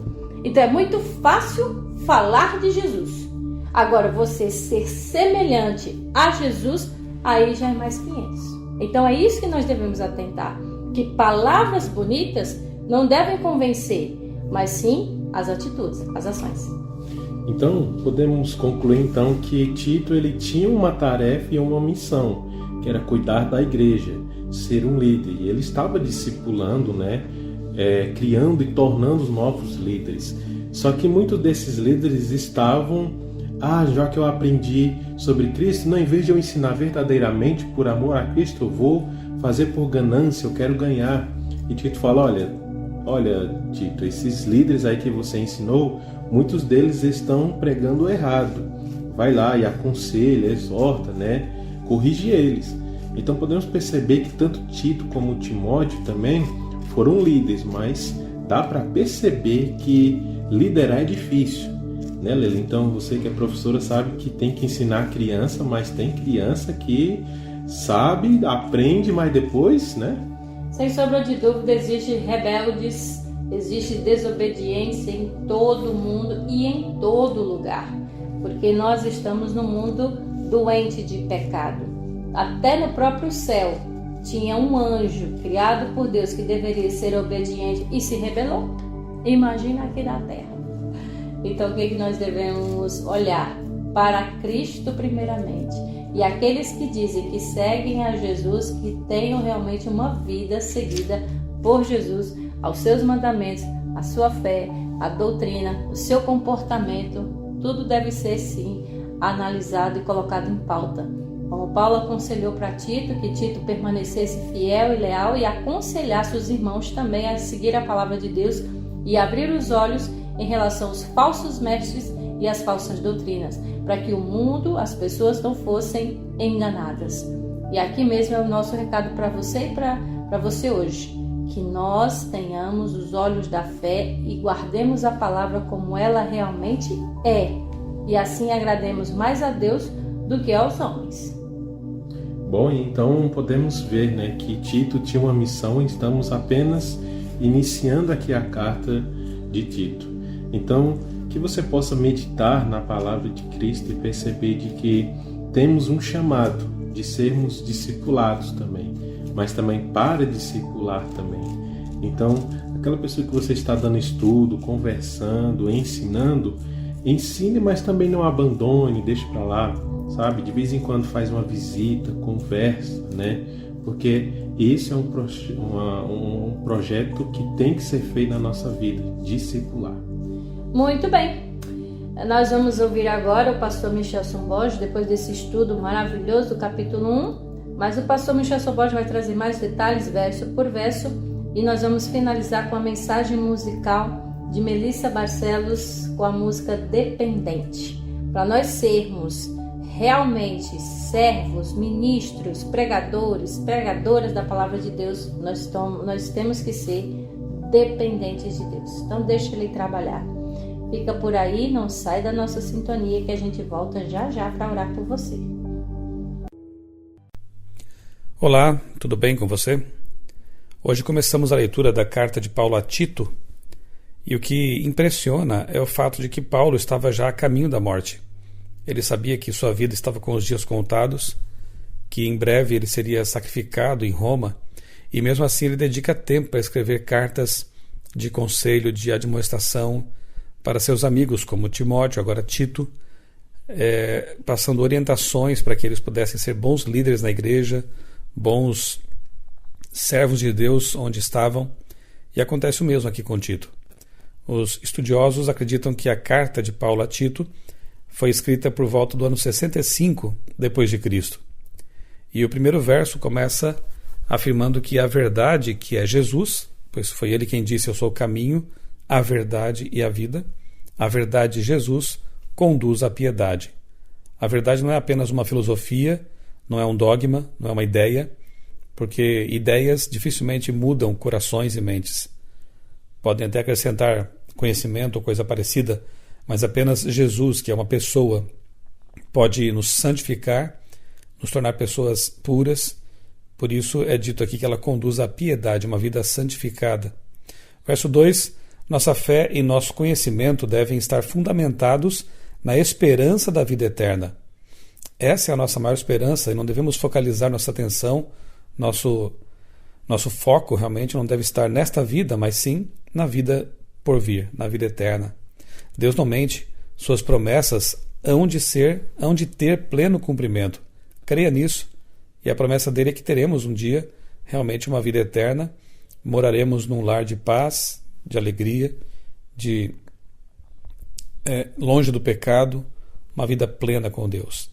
Então é muito fácil falar de Jesus. Agora, você ser semelhante a Jesus, aí já é mais 500. Então é isso que nós devemos atentar. Que palavras bonitas não devem convencer, mas sim as atitudes, as ações. Então, podemos concluir então que Tito ele tinha uma tarefa e uma missão, que era cuidar da igreja, ser um líder. E ele estava discipulando, né, criando e tornando os novos líderes. Só que muitos desses líderes estavam, já que eu aprendi sobre Cristo, não, em vez de eu ensinar verdadeiramente por amor a Cristo, eu vou fazer por ganância, eu quero ganhar. E Tito fala, olha, Tito, esses líderes aí que você ensinou, muitos deles estão pregando errado. Vai lá e aconselha, exorta, né? Corrige eles. Então podemos perceber que tanto Tito como Timóteo também foram líderes, mas dá para perceber que liderar é difícil, né, Lele? Então você que é professora sabe que tem que ensinar a criança, mas tem criança que sabe, aprende, mas depois, né? Sem sombra de dúvida, existe rebeldes, existe desobediência em todo mundo e em todo lugar, porque nós estamos num mundo doente de pecado. Até no próprio céu tinha um anjo criado por Deus que deveria ser obediente e se rebelou. Imagina aqui na terra. Então o que nós devemos olhar? Para Cristo primeiramente. E aqueles que dizem que seguem a Jesus, que tenham realmente uma vida seguida por Jesus, aos seus mandamentos, a sua fé, a doutrina, o seu comportamento, tudo deve ser sim analisado e colocado em pauta. Como Paulo aconselhou para Tito, que Tito permanecesse fiel e leal e aconselhasse os irmãos também a seguir a palavra de Deus e abrir os olhos em relação aos falsos mestres e às falsas doutrinas, para que o mundo, as pessoas não fossem enganadas. E aqui mesmo é o nosso recado para você e para você hoje, que nós tenhamos os olhos da fé e guardemos a palavra como ela realmente é, e assim agrademos mais a Deus do que aos homens. Bom, então podemos ver, né, que Tito tinha uma missão e estamos apenas iniciando aqui a carta de Tito. Então, que você possa meditar na palavra de Cristo e perceber de que temos um chamado de sermos discipulados também, mas também para discipular também. Então, aquela pessoa que você está dando estudo, conversando, ensinando, ensine, mas também não abandone, deixe para lá, sabe? De vez em quando faz uma visita, conversa, né? Porque esse é um projeto que tem que ser feito na nossa vida, discipular. Muito bem. Nós vamos ouvir agora o pastor Michelson Borges, depois desse estudo maravilhoso do capítulo 1. Mas o pastor Michelson Borges vai trazer mais detalhes, verso por verso. E nós vamos finalizar com a mensagem musical de Melissa Barcelos com a música Dependente. Para nós sermos realmente servos, ministros, pregadores, pregadoras da palavra de Deus, nós temos que ser dependentes de Deus. Então deixa Ele trabalhar. Fica por aí, não sai da nossa sintonia que a gente volta já já para orar por você. Olá, tudo bem com você? Hoje começamos a leitura da carta de Paulo a Tito e o que impressiona é o fato de que Paulo estava já a caminho da morte. Ele sabia que sua vida estava com os dias contados, que em breve ele seria sacrificado em Roma e mesmo assim ele dedica tempo para escrever cartas de conselho, de admoestação para seus amigos como Timóteo, agora Tito, passando orientações para que eles pudessem ser bons líderes na igreja, bons servos de Deus onde estavam, e acontece o mesmo aqui com Tito. Os estudiosos acreditam que a carta de Paulo a Tito foi escrita por volta do ano 65 depois de Cristo. E o primeiro verso começa afirmando que a verdade, que é Jesus, pois foi ele quem disse: eu sou o caminho, a verdade e a vida. A verdade, Jesus, conduz à piedade. A verdade não é apenas uma filosofia, não é um dogma, não é uma ideia, porque ideias dificilmente mudam corações e mentes. Podem até acrescentar conhecimento ou coisa parecida, mas apenas Jesus, que é uma pessoa, pode nos santificar, nos tornar pessoas puras. Por isso é dito aqui que ela conduz à piedade, uma vida santificada. Verso 2: nossa fé e nosso conhecimento devem estar fundamentados na esperança da vida eterna. Essa é a nossa maior esperança e não devemos focalizar nossa atenção, nosso foco realmente não deve estar nesta vida, mas sim na vida por vir, na vida eterna. Deus não mente, suas promessas hão de ter pleno cumprimento. Creia nisso, e a promessa dele é que teremos um dia realmente uma vida eterna, moraremos num lar de paz, de alegria, de longe do pecado, uma vida plena com Deus.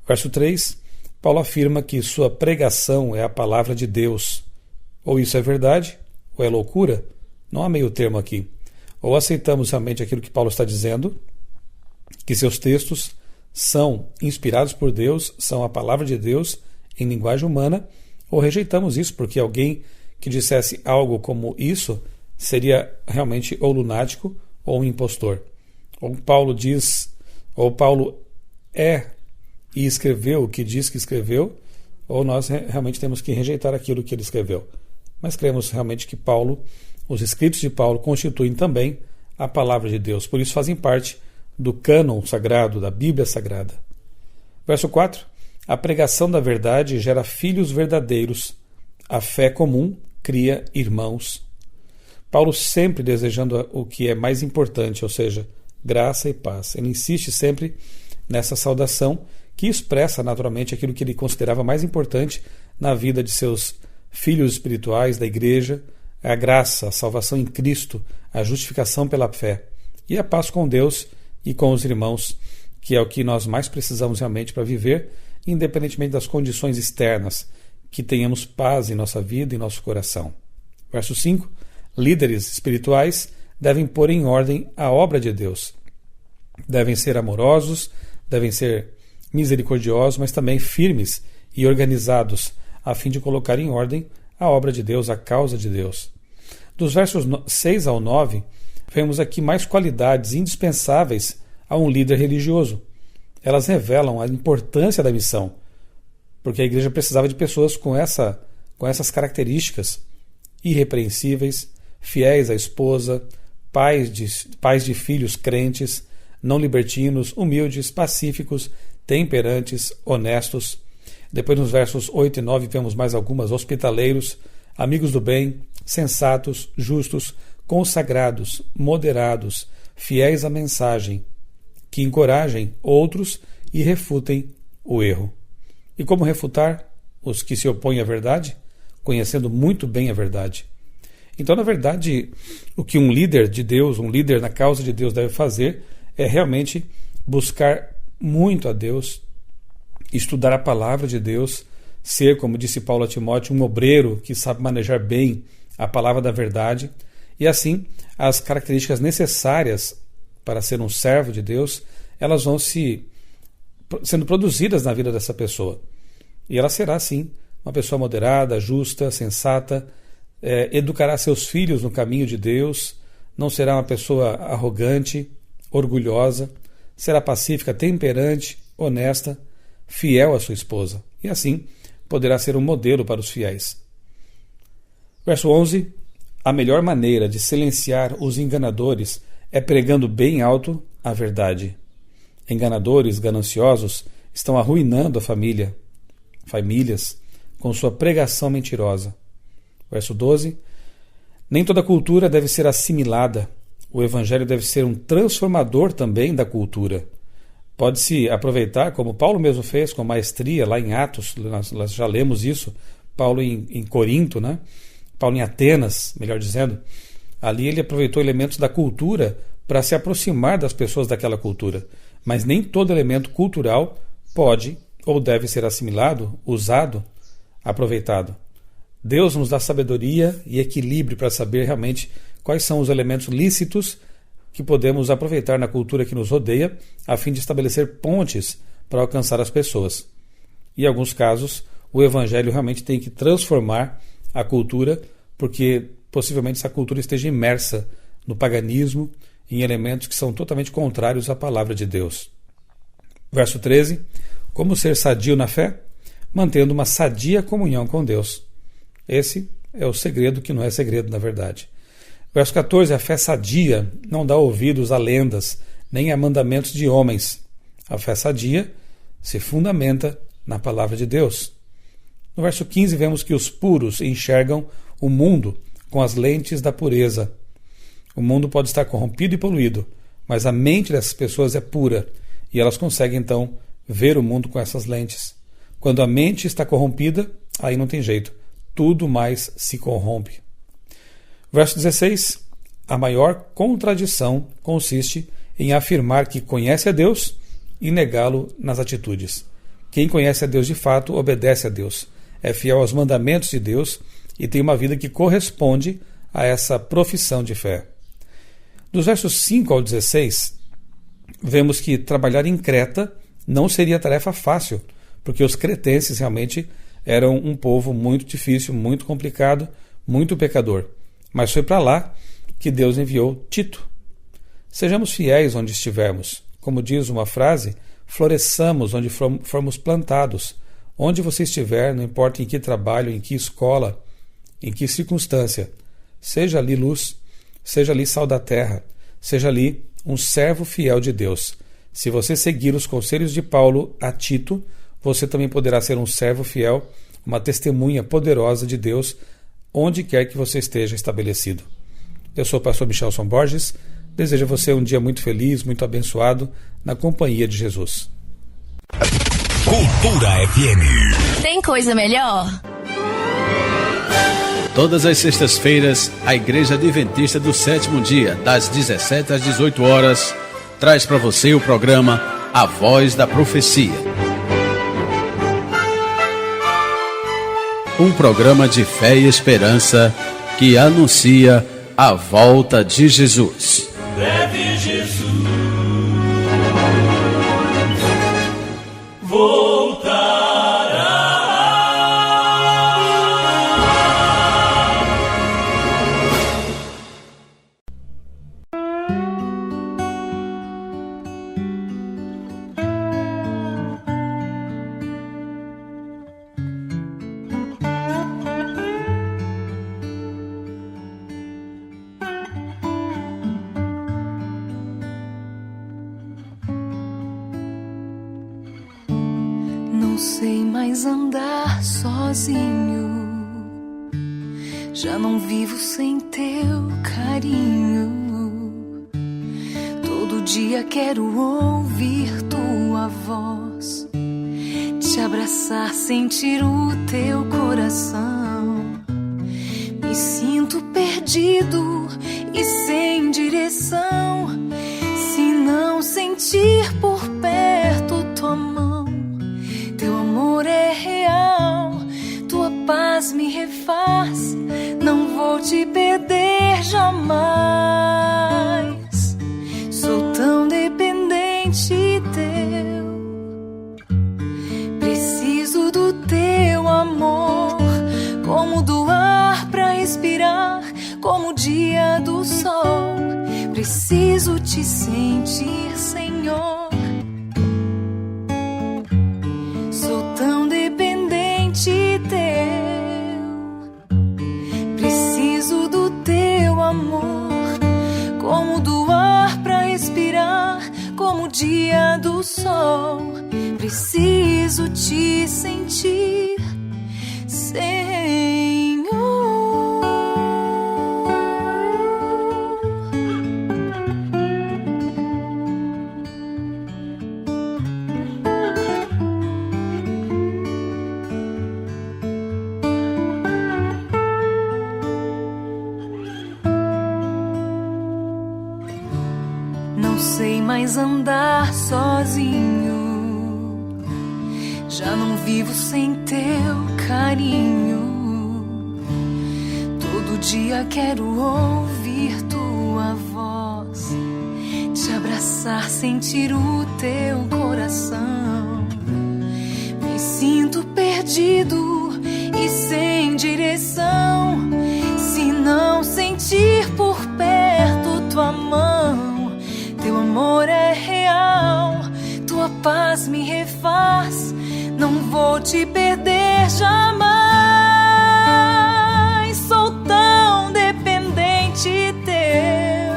Verso 3, Paulo afirma que sua pregação é a palavra de Deus. Ou isso é verdade, ou é loucura. Não há meio termo aqui. Ou aceitamos realmente aquilo que Paulo está dizendo, que seus textos são inspirados por Deus, são a palavra de Deus em linguagem humana, ou rejeitamos isso porque alguém que dissesse algo como isso seria realmente ou lunático ou um impostor. Ou Paulo diz, ou Paulo e escreveu o que diz que escreveu, ou nós realmente temos que rejeitar aquilo que ele escreveu. Mas cremos realmente que Paulo, os escritos de Paulo, constituem também a palavra de Deus. Por isso fazem parte do cânon sagrado, da Bíblia Sagrada. Verso 4. A pregação da verdade gera filhos verdadeiros. A fé comum cria irmãos. Paulo sempre desejando o que é mais importante, ou seja, graça e paz. Ele insiste sempre nessa saudação que expressa naturalmente aquilo que ele considerava mais importante na vida de seus filhos espirituais, da igreja, a graça, a salvação em Cristo, a justificação pela fé e a paz com Deus e com os irmãos, que é o que nós mais precisamos realmente para viver independentemente das condições externas, que tenhamos paz em nossa vida e nosso coração. Verso 5. Líderes espirituais devem pôr em ordem a obra de Deus. Devem ser amorosos, devem ser misericordiosos, mas também firmes e organizados, a fim de colocar em ordem a obra de Deus, a causa de Deus. Dos versos 6 ao 9, vemos aqui mais qualidades indispensáveis a um líder religioso. Elas revelam a importância da missão, porque a igreja precisava de pessoas com essas características: irrepreensíveis, fiéis à esposa, pais de filhos crentes, não libertinos, humildes, pacíficos, temperantes, honestos. Depois, nos versos 8 e 9, vemos mais algumas: hospitaleiros, amigos do bem, sensatos, justos, consagrados, moderados, fiéis à mensagem, que encorajem outros e refutem o erro. E como refutar os que se opõem à verdade? Conhecendo muito bem a verdade. Então, na verdade, o que um líder de Deus, um líder na causa de Deus deve fazer é realmente buscar muito a Deus, estudar a palavra de Deus, ser, como disse Paulo a Timóteo, um obreiro que sabe manejar bem a palavra da verdade, e assim as características necessárias para ser um servo de Deus, elas vão sendo produzidas na vida dessa pessoa. E ela será, sim, uma pessoa moderada, justa, sensata, educará seus filhos no caminho de Deus, não será uma pessoa arrogante, orgulhosa, será pacífica, temperante, honesta, fiel à sua esposa. E assim poderá ser um modelo para os fiéis. Verso 11. A melhor maneira de silenciar os enganadores é pregando bem alto a verdade. Enganadores, gananciosos, estão arruinando a famílias, com sua pregação mentirosa. Verso 12. Nem toda cultura deve ser assimilada. O Evangelho deve ser um transformador também da cultura. Pode-se aproveitar, como Paulo mesmo fez, com maestria, lá em Atos, nós já lemos isso, Paulo em Corinto, né? Paulo em Atenas, melhor dizendo. Ali ele aproveitou elementos da cultura para se aproximar das pessoas daquela cultura. Mas nem todo elemento cultural pode ou deve ser assimilado, usado, aproveitado. Deus nos dá sabedoria e equilíbrio para saber realmente quais são os elementos lícitos que podemos aproveitar na cultura que nos rodeia, a fim de estabelecer pontes para alcançar as pessoas. Em alguns casos, o Evangelho realmente tem que transformar a cultura, porque possivelmente essa cultura esteja imersa no paganismo, em elementos que são totalmente contrários à palavra de Deus. Verso 13. Como ser sadio na fé? Mantendo uma sadia comunhão com Deus. Esse é o segredo que não é segredo, na verdade. Verso 14. A fé sadia não dá ouvidos a lendas, nem a mandamentos de homens. A fé sadia se fundamenta na palavra de Deus. No verso 15, vemos que os puros enxergam o mundo com as lentes da pureza. O mundo pode estar corrompido e poluído, mas a mente dessas pessoas é pura e elas conseguem, então, ver o mundo com essas lentes. Quando a mente está corrompida, aí não tem jeito. Tudo mais se corrompe. Verso 16. A maior contradição consiste em afirmar que conhece a Deus e negá-lo nas atitudes. Quem conhece a Deus de fato obedece a Deus, é fiel aos mandamentos de Deus e tem uma vida que corresponde a essa profissão de fé. Dos versos 5 ao 16, vemos que trabalhar em Creta não seria tarefa fácil, porque os cretenses realmente eram um povo muito difícil, muito complicado, muito pecador. Mas foi para lá que Deus enviou Tito. Sejamos fiéis onde estivermos. Como diz uma frase, floresçamos onde formos plantados. Onde você estiver, não importa em que trabalho, em que escola, em que circunstância, seja ali luz, seja ali sal da terra, seja ali um servo fiel de Deus. Se você seguir os conselhos de Paulo a Tito, você também poderá ser um servo fiel, uma testemunha poderosa de Deus, onde quer que você esteja estabelecido. Eu sou o pastor Michelson Borges, desejo a você um dia muito feliz, muito abençoado, na companhia de Jesus. Cultura FM. Tem coisa melhor? Todas as sextas-feiras, a Igreja Adventista do Sétimo Dia, das 17 às 18 horas, traz para você o programa A Voz da Profecia. um programa de fé e esperança que anuncia a volta de Jesus. Breve Jesus voltará. Não sei mais andar sozinho, já não vivo sem teu carinho. Todo dia quero ouvir tua voz, te abraçar, sentir o teu coração. Me sinto perdido e sem direção, se não sentir por perto tua mão. Teu amor é real, tua paz me refaz, não vou te perder jamais. Sou tão dependente teu, preciso do teu amor, como do ar pra respirar, como o dia do sol. Preciso te sentir, Senhor. Sou tão dependente teu, preciso do teu amor, como do ar pra respirar, como o dia do sol. Preciso te sentir, Senhor. Não sei mais andar sozinho, já não vivo sem teu carinho. Todo dia quero ouvir tua voz, te abraçar, sentir o teu coração. Me sinto perdido e sem direção, se não sentir por perto tua mão. Teu amor é real, tua paz me refaz, não vou te perder jamais. Sou tão dependente teu,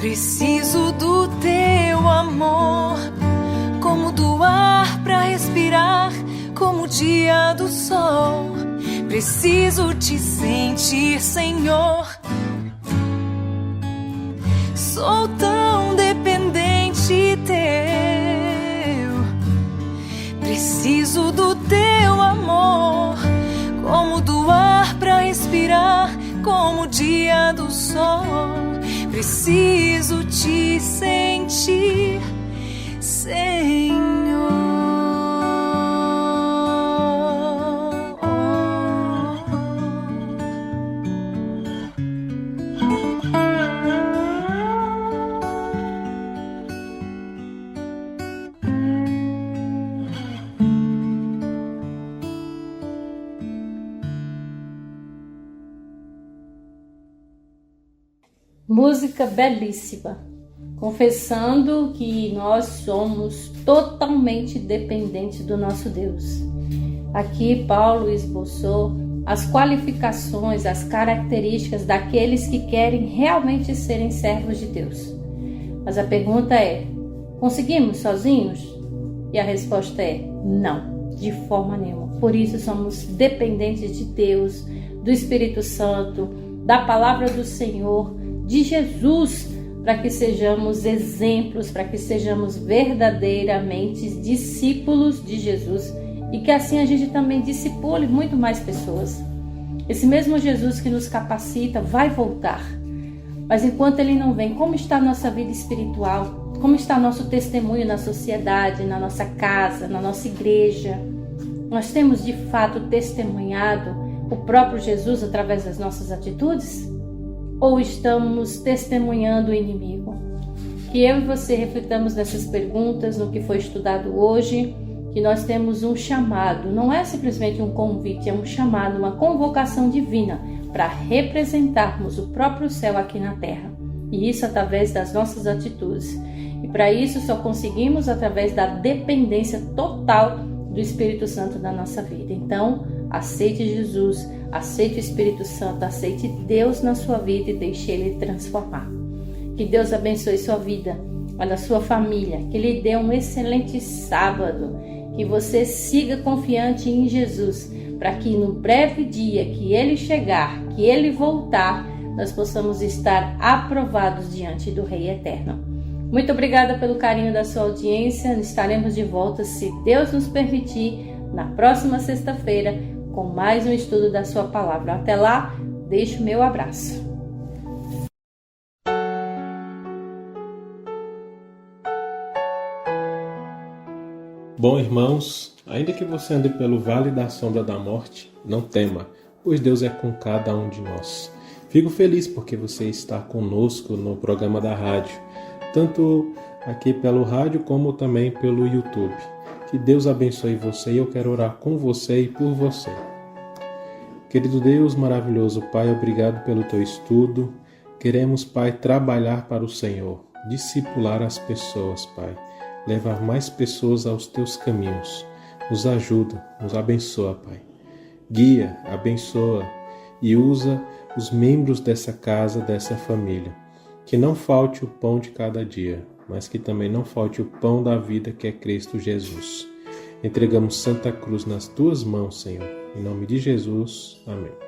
preciso do teu amor, como do ar pra respirar, como o dia do sol. Preciso te sentir, Senhor. Sou tão dependente teu, preciso do teu amor, como do ar pra respirar, como o dia do sol. Preciso te sentir, Senhor. Música belíssima, confessando que nós somos totalmente dependentes do nosso Deus. Aqui Paulo esboçou as qualificações, as características daqueles que querem realmente serem servos de Deus. Mas a pergunta é: conseguimos sozinhos? E a resposta é não, de forma nenhuma. Por isso somos dependentes de Deus, do Espírito Santo, da palavra do Senhor, de Jesus, para que sejamos exemplos, para que sejamos verdadeiramente discípulos de Jesus e que assim a gente também discipule muito mais pessoas. Esse mesmo Jesus que nos capacita vai voltar, mas enquanto ele não vem, como está a nossa vida espiritual? Como está nosso testemunho na sociedade, na nossa casa, na nossa igreja? Nós temos de fato testemunhado o próprio Jesus através das nossas atitudes? Ou estamos testemunhando o inimigo? Que eu e você reflitamos nessas perguntas, no que foi estudado hoje, que nós temos um chamado, não é simplesmente um convite, é um chamado, uma convocação divina para representarmos o próprio céu aqui na terra. E isso através das nossas atitudes. E para isso só conseguimos através da dependência total do Espírito Santo na nossa vida. Então, aceite Jesus, aceite o Espírito Santo, aceite Deus na sua vida e deixe Ele transformar. Que Deus abençoe sua vida, a da sua família, que Ele dê um excelente sábado, que você siga confiante em Jesus, para que no breve dia que Ele chegar, que Ele voltar, nós possamos estar aprovados diante do Rei Eterno. Muito obrigada pelo carinho da sua audiência. Estaremos de volta, se Deus nos permitir, na próxima sexta-feira, com mais um estudo da sua palavra. Até lá, deixo o meu abraço. Bom, irmãos, ainda que você ande pelo vale da sombra da morte, não tema, pois Deus é com cada um de nós. Fico feliz porque você está conosco no programa da rádio, tanto aqui pelo rádio como também pelo YouTube. Que Deus abençoe você e eu quero orar com você e por você. Querido Deus, maravilhoso Pai, obrigado pelo teu estudo. Queremos, Pai, trabalhar para o Senhor, discipular as pessoas, Pai, levar mais pessoas aos teus caminhos. Nos ajuda, nos abençoa, Pai. Guia, abençoa e usa os membros dessa casa, dessa família. Que não falte o pão de cada dia, mas que também não falte o pão da vida que é Cristo Jesus. Entregamos Santa Cruz nas tuas mãos, Senhor. Em nome de Jesus. Amém.